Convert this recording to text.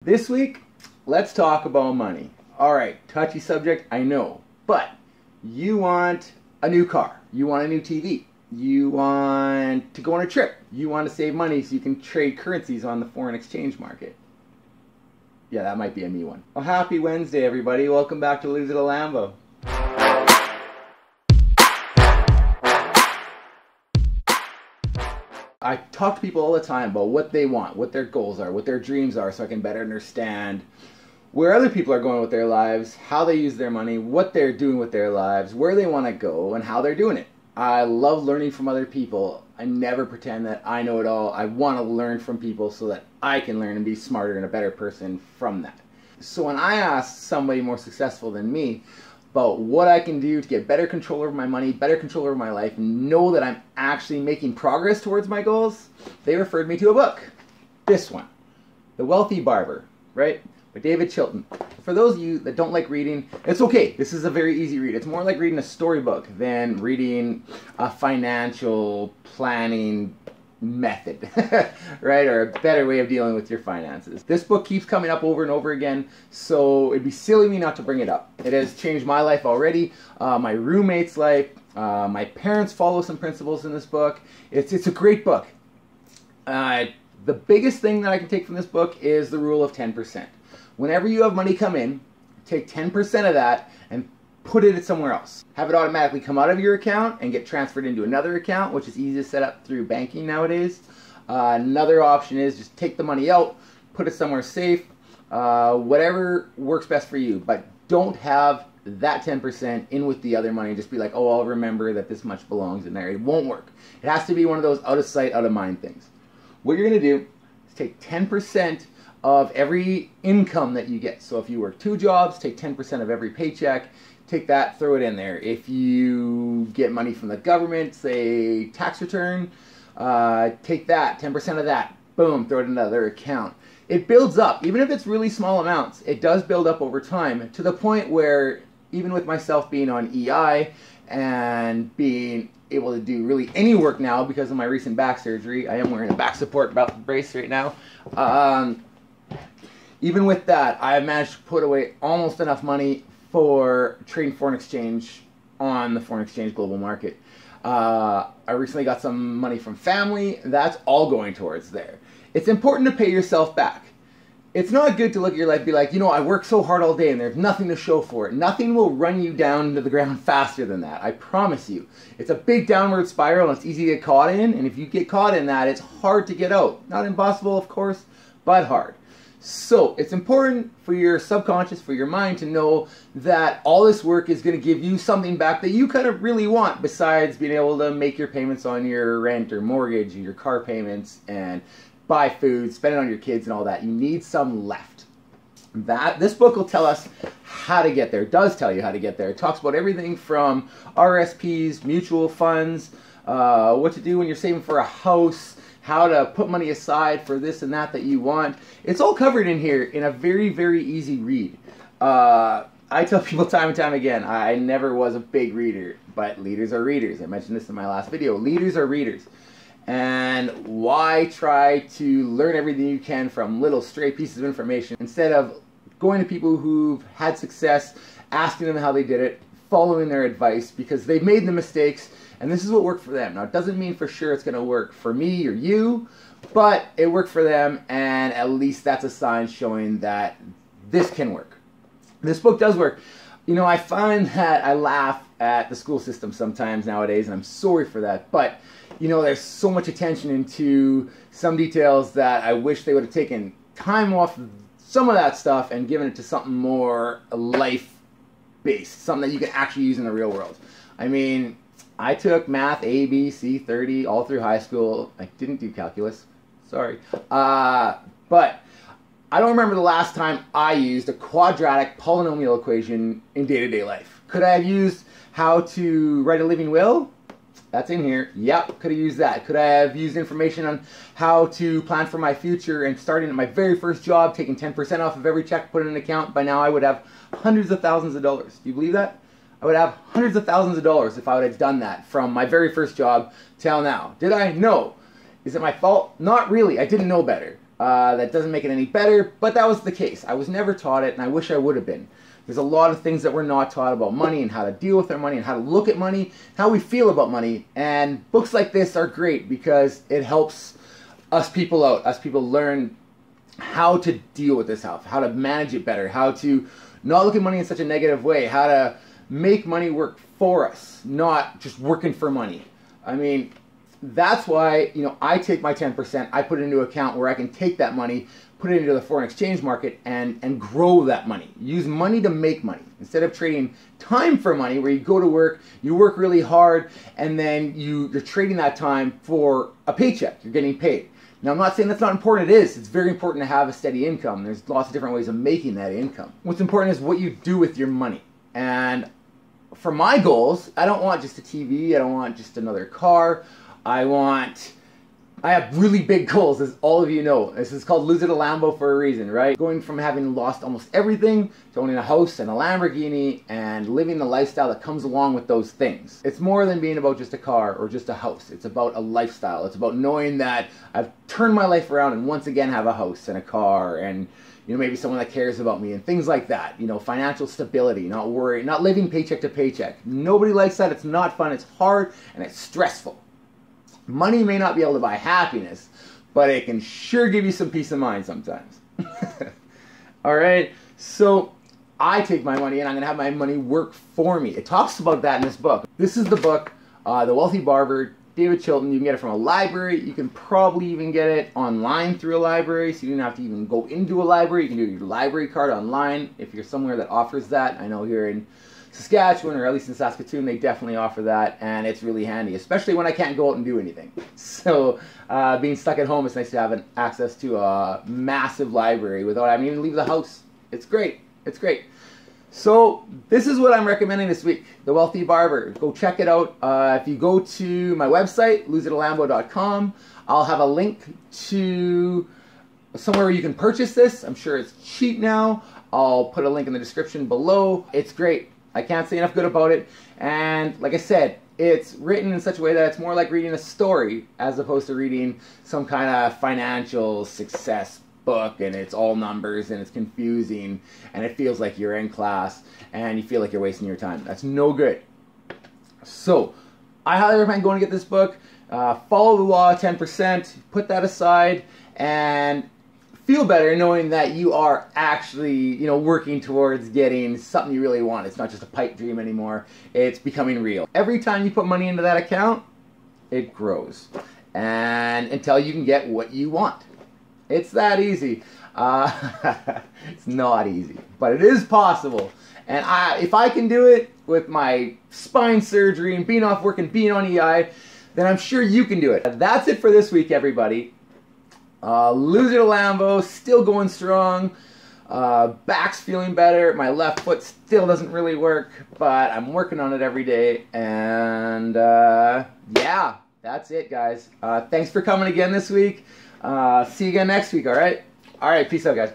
This week, let's talk about money. Alright, touchy subject, I know. But you want a new car. You want a new TV. You want to go on a trip. You want to save money so you can trade currencies on the foreign exchange market. Yeah, that might be a me one. Well, happy Wednesday, everybody. Welcome back to Lose It a Lambo. I talk to people all the time about what they want, what their goals are, what their dreams are, so I can better understand where other people are going with their lives, how they use their money, what they're doing with their lives, where they want to go, and how they're doing it. I love learning from other people. I never pretend that I know it all. I want to learn from people so that I can learn and be smarter and a better person from that. So when I ask somebody more successful than me about what I can do to get better control over my money, better control over my life, and know that I'm actually making progress towards my goals, they referred me to a book. This one, The Wealthy Barber, right? By David Chilton. For those of you that don't like reading, it's okay. This is a very easy read. It's more like reading a storybook than reading a financial planning method, right? Or a better way of dealing with your finances. This book keeps coming up over and over again, so it'd be silly of me not to bring it up. It has changed my life already, my roommate's life, my parents follow some principles in this book. It's a great book. The biggest thing that I can take from this book is the rule of 10%. Whenever you have money come in, take 10% of that and put it somewhere else. Have it automatically come out of your account and get transferred into another account, which is easy to set up through banking nowadays. Another option is just take the money out, put it somewhere safe, whatever works best for you. But don't have that 10% in with the other money. Just be like, oh, I'll remember that this much belongs in there. It won't work. It has to be one of those out of sight, out of mind things. What you're going to do is take 10% of every income that you get. So if you work 2 jobs, take 10% of every paycheck. Take that, throw it in there. If you get money from the government, say tax return, take that, 10% of that, boom, throw it in another account. It builds up. Even if it's really small amounts, it does build up over time to the point where even with myself being on EI and being able to do really any work now because of my recent back surgery, I am wearing a back support brace right now. Even with that, I have managed to put away almost enough money for trading foreign exchange on the foreign exchange global market. I recently got some money from family. That's all going towards there. It's important to pay yourself back. It's not good to look at your life and be like, you know, I work so hard all day and there's nothing to show for it. Nothing will run you down to the ground faster than that. I promise you. It's a big downward spiral and it's easy to get caught in. And if you get caught in that, it's hard to get out. Not impossible, of course, but hard. So it's important for your subconscious, for your mind to know that all this work is going to give you something back that you kind of really want besides being able to make your payments on your rent or mortgage or your car payments and buy food, spend it on your kids and all that. You need some left. This book will tell us how to get there. It does tell you how to get there. It talks about everything from RSPs, mutual funds, what to do when you're saving for a house, how to put money aside for this and that you want. It's all covered in here in a very, very easy read. I tell people time and time again, I never was a big reader, but leaders are readers. I mentioned this in my last video. Leaders are readers. And why try to learn everything you can from little stray pieces of information instead of going to people who've had success, asking them how they did it, following their advice because they've made the mistakes and this is what worked for them. Now, it doesn't mean for sure it's going to work for me or you, but it worked for them, and at least that's a sign showing that this can work. This book does work. You know, I find that I laugh at the school system sometimes nowadays, and I'm sorry for that, but, you know, there's so much attention into some details that I wish they would have taken time off some of that stuff and given it to something more life-based, something that you can actually use in the real world. I mean, I took math A, B, C, 30 all through high school. I didn't do calculus. Sorry. But I don't remember the last time I used a quadratic polynomial equation in day-to-day life. Could I have used how to write a living will? That's in here. Yep, could have used that. Could I have used information on how to plan for my future and starting at my very first job, taking 10% off of every check, put in an account? By now I would have hundreds of thousands of dollars. Do you believe that? I would have hundreds of thousands of dollars if I would have done that from my very first job till now. Did I? No. Is it my fault? Not really. I didn't know better. That doesn't make it any better, but that was the case. I was never taught it, and I wish I would have been. There's a lot of things that we're not taught about money and how to deal with our money and how to look at money, how we feel about money. And books like this are great because it helps us people out. Us people learn how to deal with this stuff, how to manage it better, how to not look at money in such a negative way, how to make money work for us, not just working for money. I mean, that's why, you know, I take my 10%, I put it into an account where I can take that money, put it into the foreign exchange market and grow that money. Use money to make money. Instead of trading time for money, where you go to work, you work really hard, and then you're trading that time for a paycheck. You're getting paid. Now, I'm not saying that's not important. It is. It's very important to have a steady income. There's lots of different ways of making that income. What's important is what you do with your money. And for my goals, I don't want just a TV. I don't want just another car. I have really big goals, as all of you know. This is called Lose It a Lambo for a reason, right? Going from having lost almost everything to owning a house and a Lamborghini and living the lifestyle that comes along with those things. It's more than being about just a car or just a house. It's about a lifestyle. It's about knowing that I've turned my life around and once again have a house and a car and, you know, maybe someone that cares about me and things like that. You know, financial stability, not worry, not living paycheck to paycheck. Nobody likes that. It's not fun. It's hard and it's stressful. Money may not be able to buy happiness, but it can sure give you some peace of mind sometimes. Alright, so I take my money and I'm going to have my money work for me. It talks about that in this book. This is the book, The Wealthy Barber, David Chilton. You can get it from a library. You can probably even get it online through a library, so you don't have to even go into a library. You can do your library card online if you're somewhere that offers that. I know here in Saskatchewan, or at least in Saskatoon, they definitely offer that, and it's really handy, especially when I can't go out and do anything. So being stuck at home, it's nice to have access to a massive library without having to even leave the house. It's great. It's great. So this is what I'm recommending this week, The Wealthy Barber. Go check it out. If you go to my website, loseitalambo.com, I'll have a link to somewhere where you can purchase this. I'm sure it's cheap now. I'll put a link in the description below. It's great. I can't say enough good about it. And like I said, it's written in such a way that it's more like reading a story as opposed to reading some kind of financial success book, and it's all numbers and it's confusing and it feels like you're in class and you feel like you're wasting your time. That's no good. So I highly recommend going to get this book. Follow the law, 10%, put that aside, and feel better knowing that you are actually, you know, working towards getting something you really want. It's not just a pipe dream anymore. It's becoming real. Every time you put money into that account, it grows. And until you can get what you want. It's that easy. It's not easy, but it is possible. And if I can do it with my spine surgery and being off work and being on EI, then I'm sure you can do it. That's it for this week, everybody. Lose It a Lambo, still going strong. Back's feeling better. My left foot still doesn't really work, but I'm working on it every day. And yeah, that's it, guys. Thanks for coming again this week. See you again next week, alright? Alright, peace out, guys.